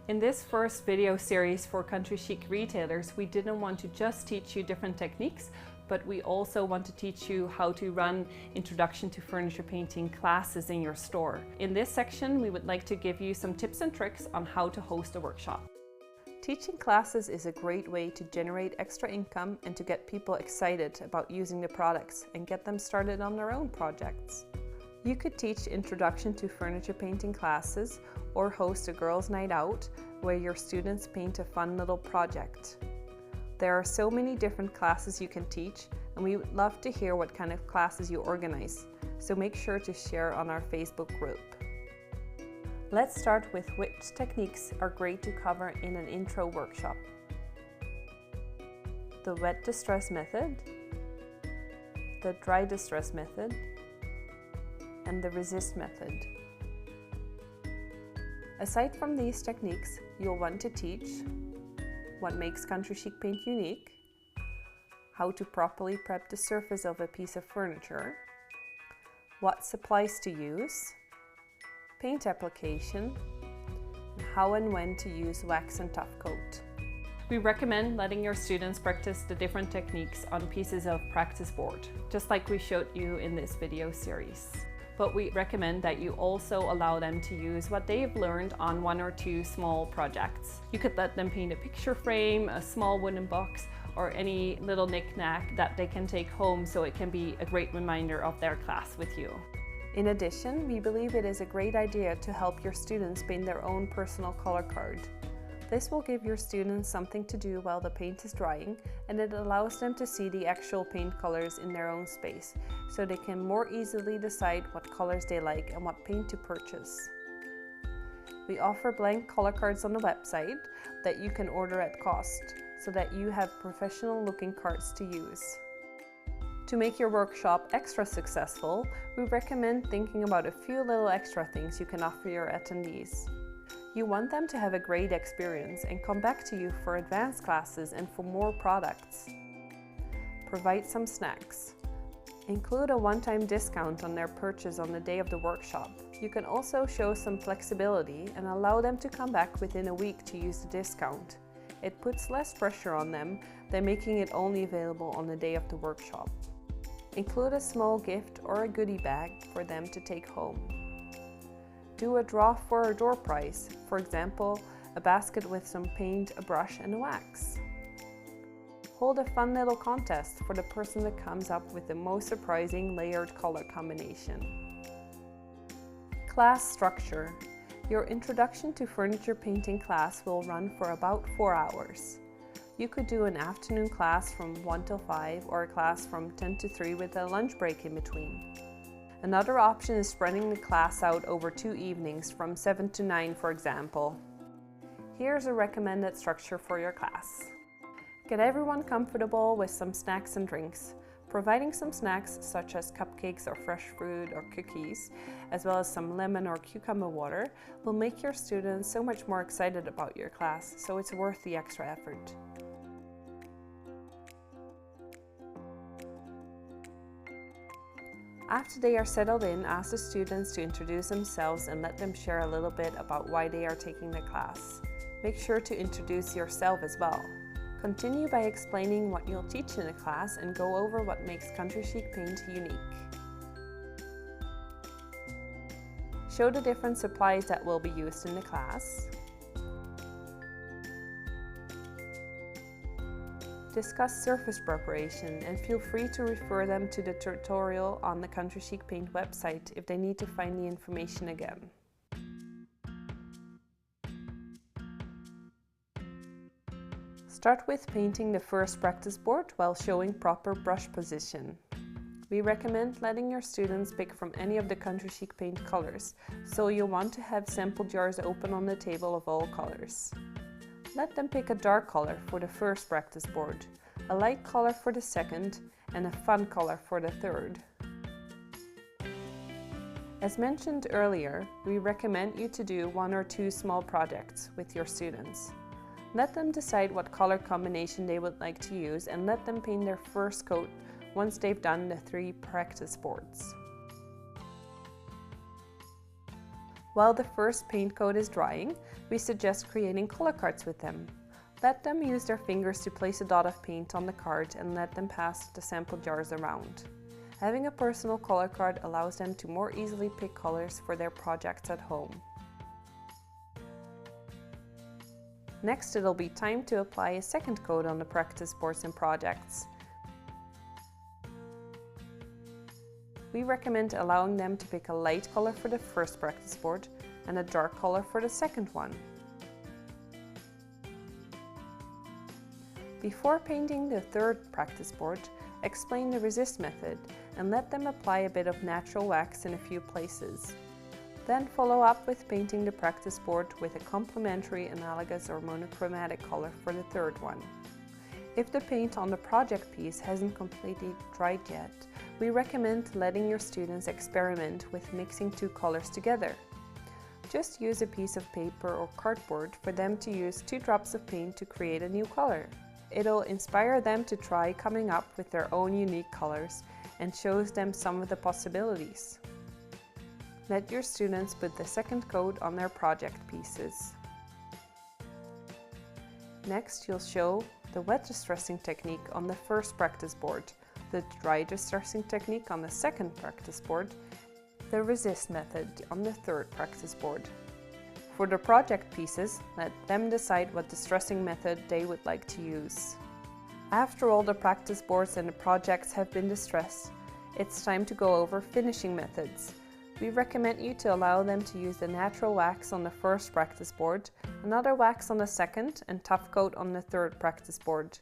In this first video series for Country Chic retailers, we didn't want to just teach you different techniques, but we also want to teach you how to run introduction to furniture painting classes in your store. In this section, we would like to give you some tips and tricks on how to host a workshop. Teaching classes is a great way to generate extra income and to get people excited about using the products and get them started on their own projects. You could teach introduction to furniture painting classes or host a girls' night out where your students paint a fun little project. There are so many different classes you can teach, and we would love to hear what kind of classes you organize, so make sure to share on our Facebook group. Let's start with which techniques are great to cover in an intro workshop. The wet distress method, the dry distress method, and the resist method. Aside from these techniques, you'll want to teach what makes Country Chic paint unique, how to properly prep the surface of a piece of furniture, what supplies to use, paint application, and how and when to use wax and tough coat. We recommend letting your students practice the different techniques on pieces of practice board, just like we showed you in this video series. But we recommend that you also allow them to use what they've learned on one or two small projects. You could let them paint a picture frame, a small wooden box, or any little knick-knack that they can take home, so it can be a great reminder of their class with you. In addition, we believe it is a great idea to help your students paint their own personal color card. This will give your students something to do while the paint is drying, and it allows them to see the actual paint colors in their own space, so they can more easily decide what colors they like and what paint to purchase. We offer blank color cards on the website that you can order at cost, so that you have professional looking cards to use. To make your workshop extra successful, we recommend thinking about a few little extra things you can offer your attendees. You want them to have a great experience and come back to you for advanced classes and for more products. Provide some snacks. Include a one-time discount on their purchase on the day of the workshop. You can also show some flexibility and allow them to come back within a week to use the discount. It puts less pressure on them than making it only available on the day of the workshop. Include a small gift or a goodie bag for them to take home. Do a draw for a door prize, for example, a basket with some paint, a brush, and a wax. Hold a fun little contest for the person that comes up with the most surprising layered color combination. Class structure. Your introduction to furniture painting class will run for about 4 hours. You could do an afternoon class from 1 till 5 or a class from 10 to 3 with a lunch break in between. Another option is spreading the class out over 2 evenings from 7 to 9, for example. Here's a recommended structure for your class. Get everyone comfortable with some snacks and drinks. Providing some snacks such as cupcakes or fresh fruit or cookies, as well as some lemon or cucumber water, will make your students so much more excited about your class, so it's worth the extra effort. After they are settled in, ask the students to introduce themselves and let them share a little bit about why they are taking the class. Make sure to introduce yourself as well. Continue by explaining what you'll teach in the class and go over what makes Country Chic paint unique. Show the different supplies that will be used in the class. Discuss surface preparation and feel free to refer them to the tutorial on the Country Chic Paint website if they need to find the information again. Start with painting the first practice board while showing proper brush position. We recommend letting your students pick from any of the Country Chic paint colors, so you'll want to have sample jars open on the table of all colors. Let them pick a dark color for the first practice board, a light color for the second, and a fun color for the third. As mentioned earlier, we recommend you to do 1 or 2 small projects with your students. Let them decide what color combination they would like to use and let them paint their first coat once they've done the 3 practice boards. While the first paint coat is drying, we suggest creating color cards with them. Let them use their fingers to place a dot of paint on the card and let them pass the sample jars around. Having a personal color card allows them to more easily pick colors for their projects at home. Next, it'll be time to apply a second coat on the practice boards and projects. We recommend allowing them to pick a light color for the first practice board and a dark color for the second one. Before painting the third practice board, explain the resist method and let them apply a bit of natural wax in a few places. Then follow up with painting the practice board with a complementary analogous or monochromatic color for the third one. If the paint on the project piece hasn't completely dried yet, we recommend letting your students experiment with mixing two colors together. Just use a piece of paper or cardboard for them to use 2 drops of paint to create a new color. It'll inspire them to try coming up with their own unique colors and shows them some of the possibilities. Let your students put the second coat on their project pieces. Next, you'll show the wet distressing technique on the first practice board, the dry distressing technique on the second practice board, the resist method on the third practice board. For the project pieces, let them decide what distressing method they would like to use. After all the practice boards and the projects have been distressed, it's time to go over finishing methods. We recommend you to allow them to use the natural wax on the first practice board, another wax on the second, and tough coat on the third practice board.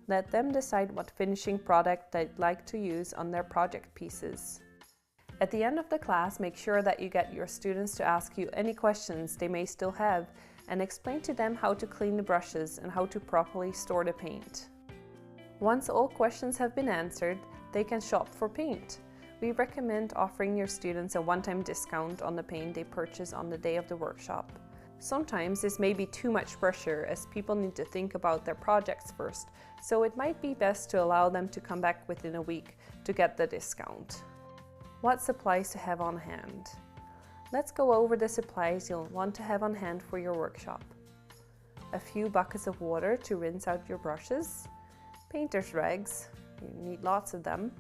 Let them decide what finishing product they'd like to use on their project pieces. At the end of the class, make sure that you get your students to ask you any questions they may still have and explain to them how to clean the brushes and how to properly store the paint. Once all questions have been answered, they can shop for paint. We recommend offering your students a one-time discount on the paint they purchase on the day of the workshop. Sometimes this may be too much pressure as people need to think about their projects first, so it might be best to allow them to come back within a week to get the discount. What supplies to have on hand? Let's go over the supplies you'll want to have on hand for your workshop. A few buckets of water to rinse out your brushes, painter's rags, you need lots of them,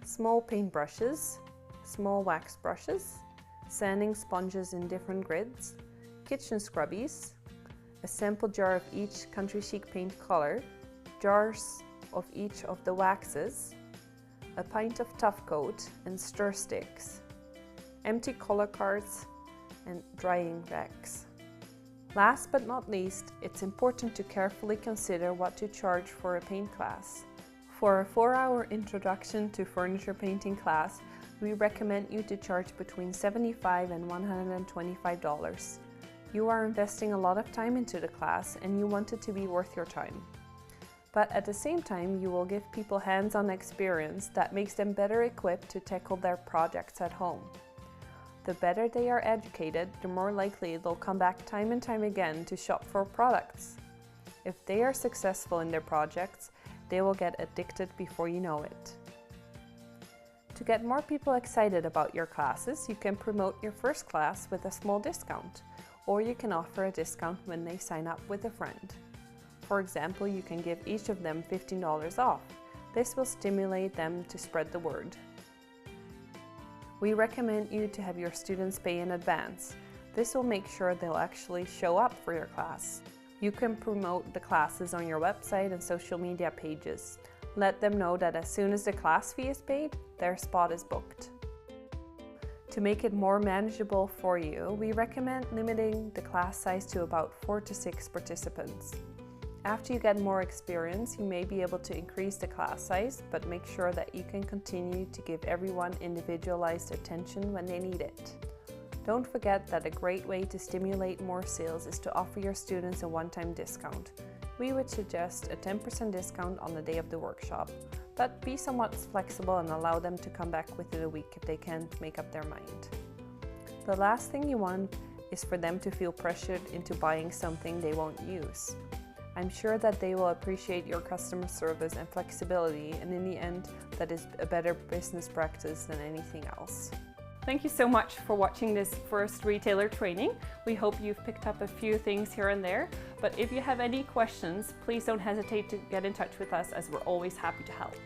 small paint brushes, small wax brushes, sanding sponges in different grids, kitchen scrubbies, a sample jar of each Country Chic paint color, jars of each of the waxes, a pint of tough coat and stir sticks, empty color cards and drying racks. Last but not least, it's important to carefully consider what to charge for a paint class. For a 4-hour introduction to furniture painting class, we recommend you to charge between $75 and $125. You are investing a lot of time into the class and you want it to be worth your time. But at the same time, you will give people hands-on experience that makes them better equipped to tackle their projects at home. The better they are educated, the more likely they'll come back time and time again to shop for products. If they are successful in their projects, they will get addicted before you know it. To get more people excited about your classes, you can promote your first class with a small discount, or you can offer a discount when they sign up with a friend. For example, you can give each of them $15 off. This will stimulate them to spread the word. We recommend you to have your students pay in advance. This will make sure they'll actually show up for your class. You can promote the classes on your website and social media pages. Let them know that as soon as the class fee is paid, their spot is booked. To make it more manageable for you, we recommend limiting the class size to about 4 to 6 participants. After you get more experience, you may be able to increase the class size, but make sure that you can continue to give everyone individualized attention when they need it. Don't forget that a great way to stimulate more sales is to offer your students a one-time discount. We would suggest a 10% discount on the day of the workshop, but be somewhat flexible and allow them to come back within a week if they can't make up their mind. The last thing you want is for them to feel pressured into buying something they won't use. I'm sure that they will appreciate your customer service and flexibility, and in the end, that is a better business practice than anything else. thank you so much for watching this first retailer training. We hope you've picked up a few things here and there, but if you have any questions, please don't hesitate to get in touch with us, as we're always happy to help.